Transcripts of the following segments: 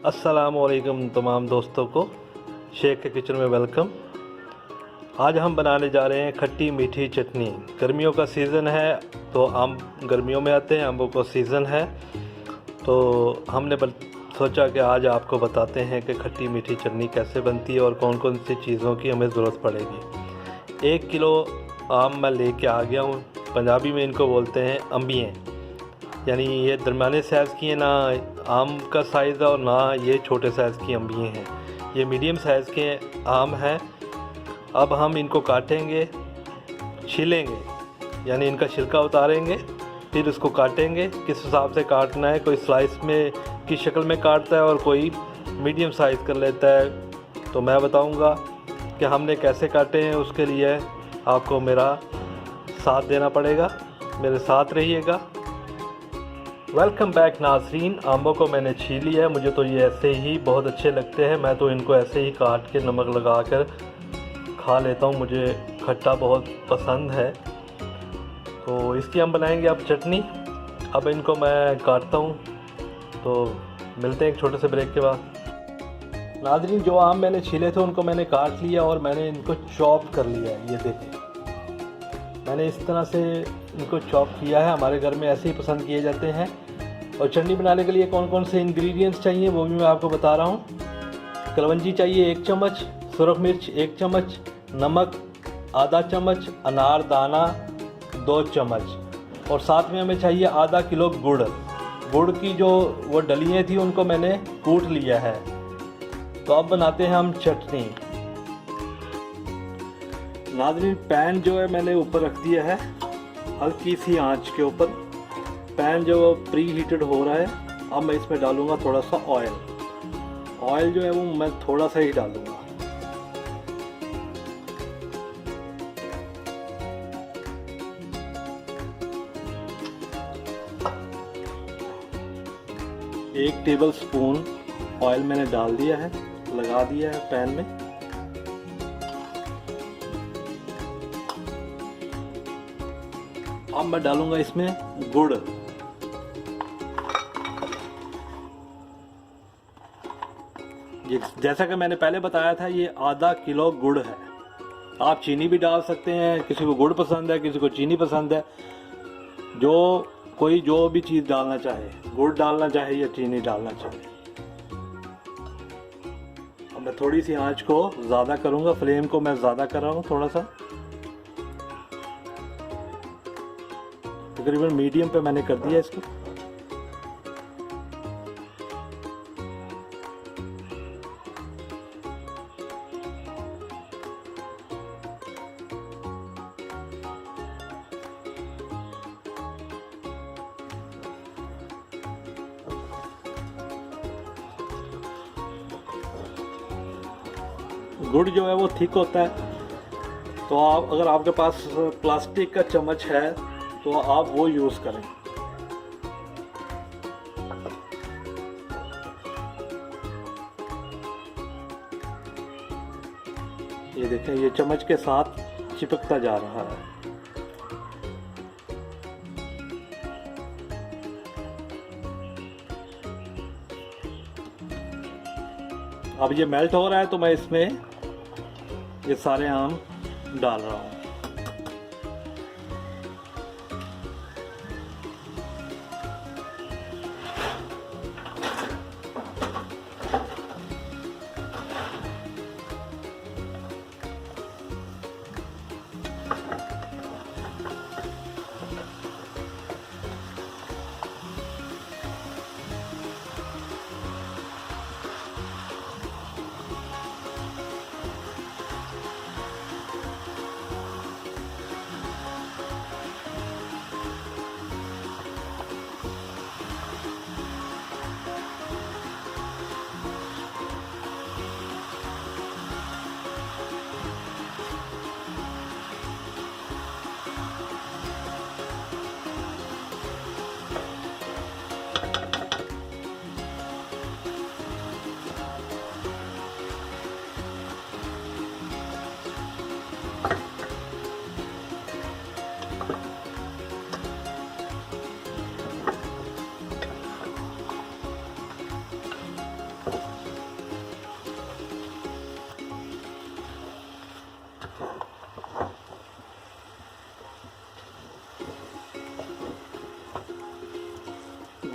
अस्सलामुअलैकुम तमाम दोस्तों को शेख के किचन में वेलकम। आज हम बनाने जा रहे हैं खट्टी मीठी चटनी। गर्मियों का सीज़न है तो आम गर्मियों में आते हैं, आम्बों का सीज़न है तो हमने सोचा कि आज आपको बताते हैं कि खट्टी मीठी चटनी कैसे बनती है और कौन कौन सी चीज़ों की हमें ज़रूरत पड़ेगी। 1 किलो आम मैं लेके आ गया हूँ। पंजाबी में इनको बोलते हैं अम्बियाँ, यानी ये दरमियाने साइज़ की है, ना आम का साइज़ है और ना ये छोटे साइज़ की अम्बियाँ हैं। ये मीडियम साइज़ के आम हैं। अब हम इनको काटेंगे, छीलेंगे, यानी इनका छिलका उतारेंगे, फिर उसको काटेंगे। किस हिसाब से काटना है, कोई स्लाइस में की शक्ल में काटता है और कोई मीडियम साइज़ कर लेता है, तो मैं बताऊंगा कि हमने कैसे काटे हैं। उसके लिए आपको मेरा साथ देना पड़ेगा, मेरे साथ रहिएगा। वेलकम बैक नाज़रीन। आम्बों को मैंने छील लिया है। मुझे तो ये ऐसे ही बहुत अच्छे लगते हैं, मैं तो इनको ऐसे ही काट के नमक लगा कर खा लेता हूँ, मुझे खट्टा बहुत पसंद है। तो इसकी हम बनाएंगे अब चटनी। अब इनको मैं काटता हूँ, तो मिलते हैं एक छोटे से ब्रेक के बाद। नाज़रीन, जो आम मैंने छीले थे उनको मैंने काट लिया और मैंने इनको चॉप कर लिया है। ये देखें, मैंने इस तरह से इनको चॉप किया है। हमारे घर में ऐसे ही पसंद किए जाते हैं। और चटनी बनाने के लिए कौन कौन से इंग्रेडिएंट्स चाहिए वो भी मैं आपको बता रहा हूँ। कलवंजी चाहिए 1 चम्मच, सुरख मिर्च 1 चम्मच, नमक आधा चम्मच, अनार दाना 2 चम्मच, और साथ में हमें चाहिए आधा किलो गुड़। गुड़ की जो वो डलियाँ थी उनको मैंने कूट लिया है। तो अब बनाते हैं हम चटनी। नाज़रीन, पैन जो है मैंने ऊपर रख दिया है हल्की सी आंच के ऊपर। पैन जो प्री हीटेड हो रहा है। अब मैं इसमें डालूंगा थोड़ा सा ऑयल। ऑयल जो है वो मैं थोड़ा सा ही डालूंगा। एक टेबल स्पून ऑयल मैंने डाल दिया है, लगा दिया है पैन में। अब मैं डालूंगा इसमें गुड़। ये जैसा कि मैंने पहले बताया था, ये आधा किलो गुड़ है। आप चीनी भी डाल सकते हैं, किसी को गुड़ पसंद है, किसी को चीनी पसंद है। कोई जो भी चीज़ डालना चाहे, गुड़ डालना चाहे या चीनी डालना चाहे। अब मैं थोड़ी सी आंच को ज़्यादा करूँगा, फ्लेम को मैं ज़्यादा कर रहा हूँ थोड़ा सा, तकरीबन मीडियम पे मैंने कर दिया इसको। गुड़ जो है वो थिक होता है, तो आप अगर आपके पास प्लास्टिक का चम्मच है तो आप वो यूज़ करें। ये देखें, ये चम्मच के साथ चिपकता जा रहा है। अब ये मेल्ट हो रहा है तो मैं इसमें ये सारे आम डाल रहा हूँ।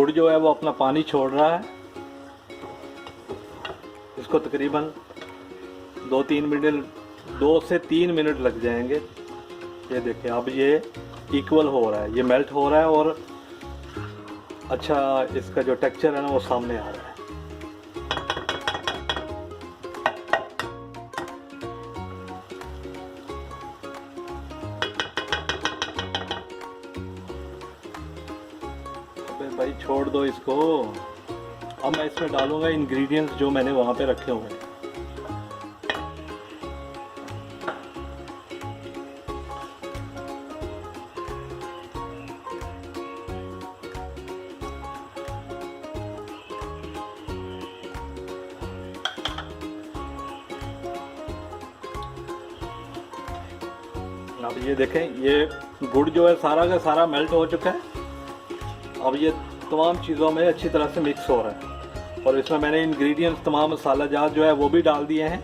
गुड़ जो है वो अपना पानी छोड़ रहा है। इसको तकरीबन 2 से 3 मिनट लग जाएंगे। ये देखिए अब ये इक्वल हो रहा है, ये मेल्ट हो रहा है और अच्छा इसका जो टेक्सचर है ना वो सामने आ रहा है। भाई छोड़ दो इसको। अब मैं इसमें डालूंगा इंग्रेडिएंट्स जो मैंने वहाँ पे रखे हुए हैं। अब ये देखें, ये गुड़ जो है सारा का सारा मेल्ट हो चुका है। अब ये तमाम चीज़ों में अच्छी तरह से मिक्स हो रहा है और इसमें मैंने इंग्रेडिएंट्स तमाम मसाला जात जो है वो भी डाल दिए हैं।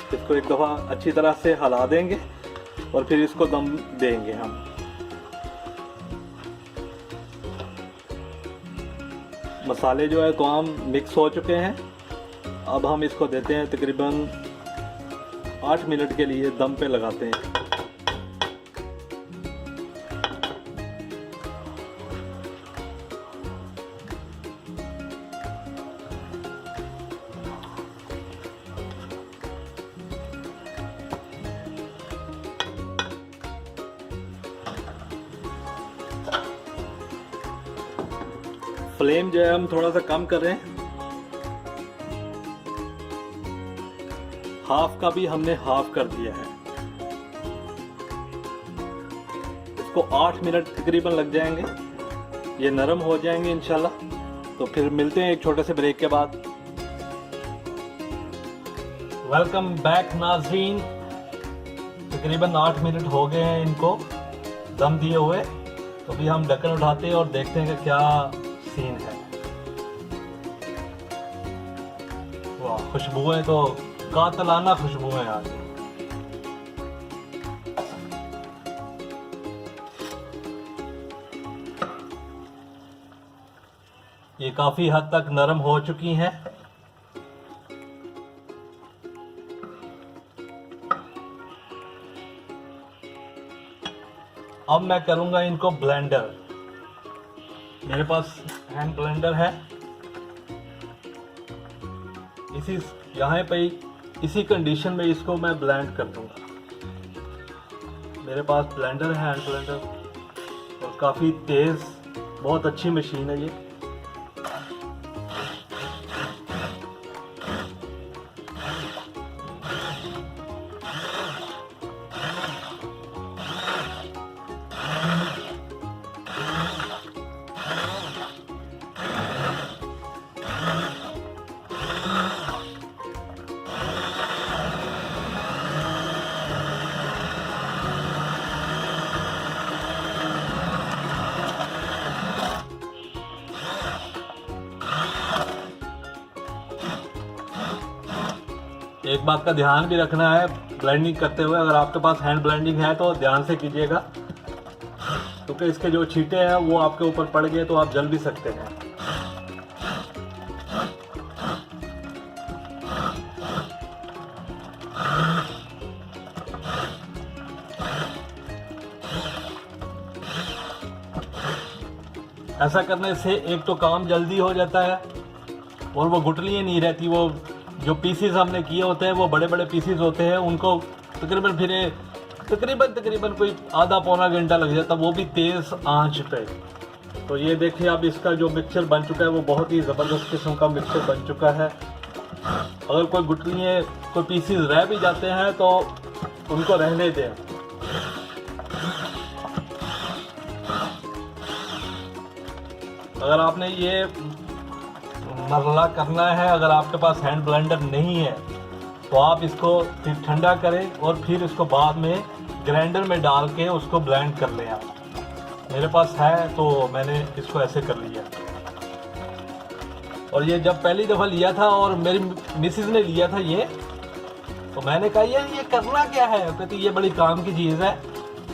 इसको एक दफ़ा अच्छी तरह से हिला देंगे और फिर इसको दम देंगे हम। मसाले जो है तमाम मिक्स हो चुके हैं। अब हम इसको देते हैं तकरीबन 8 मिनट के लिए दम पे लगाते हैं। फ्लेम जो है हम थोड़ा सा कम कर रहे हैं। हाफ का भी हमने हाफ कर दिया है। इसको 8 मिनट तकरीबन लग जाएंगे, ये नरम हो जाएंगे इंशाल्लाह। तो फिर मिलते हैं एक छोटे से ब्रेक के बाद। वेलकम बैक नाज़रीन। तकरीबन 8 मिनट हो गए हैं इनको दम दिए हुए। तो अभी हम ढक्कन उठाते हैं और देखते हैं कि क्या सीन है। वाह, खुशबुएं तो कातलाना खुशबुएं आ गई। ये काफी हद तक नरम हो चुकी हैं। अब मैं करूंगा इनको ब्लेंडर। मेरे पास हैंड ब्लेंडर है। यहाँ पे इसी कंडीशन में इसको मैं ब्लेंड कर दूंगा। मेरे पास ब्लेंडर है, हैंड ब्लेंडर, और काफ़ी तेज़, बहुत अच्छी मशीन है ये। एक बात का ध्यान भी रखना है ब्लेंडिंग करते हुए, अगर आपके पास हैंड ब्लेंडिंग है तो ध्यान से कीजिएगा, क्योंकि इसके जो छींटे हैं वो आपके ऊपर पड़ गए तो आप जल भी सकते हैं। ऐसा करने से एक तो काम जल्दी हो जाता है और वो गुठलियाँ नहीं रहती। वो जो पीसीज हमने किए होते हैं वो बड़े बड़े पीसीज होते हैं, उनको तकरीबन कोई आधा पौना घंटा लग जाता, वो भी तेज़ आंच पे। तो ये देखिए अब इसका जो मिक्सचर बन चुका है वो बहुत ही ज़बरदस्त किस्म का मिक्सचर बन चुका है। अगर कोई गुठलियाँ, कोई पीसीज रह भी जाते हैं तो उनको रहने दें। अगर आपने ये मरला करना है, अगर आपके पास हैंड ब्लेंडर नहीं है तो आप इसको फिर ठंडा करें और फिर इसको बाद में ग्राइंडर में डाल के उसको ब्लेंड कर लें आप। मेरे पास है तो मैंने इसको ऐसे कर लिया। और ये जब पहली दफ़ा लिया था और मेरी मिसेस ने लिया था ये, तो मैंने कहा ये करना क्या है, कहती ये बड़ी काम की चीज़ है।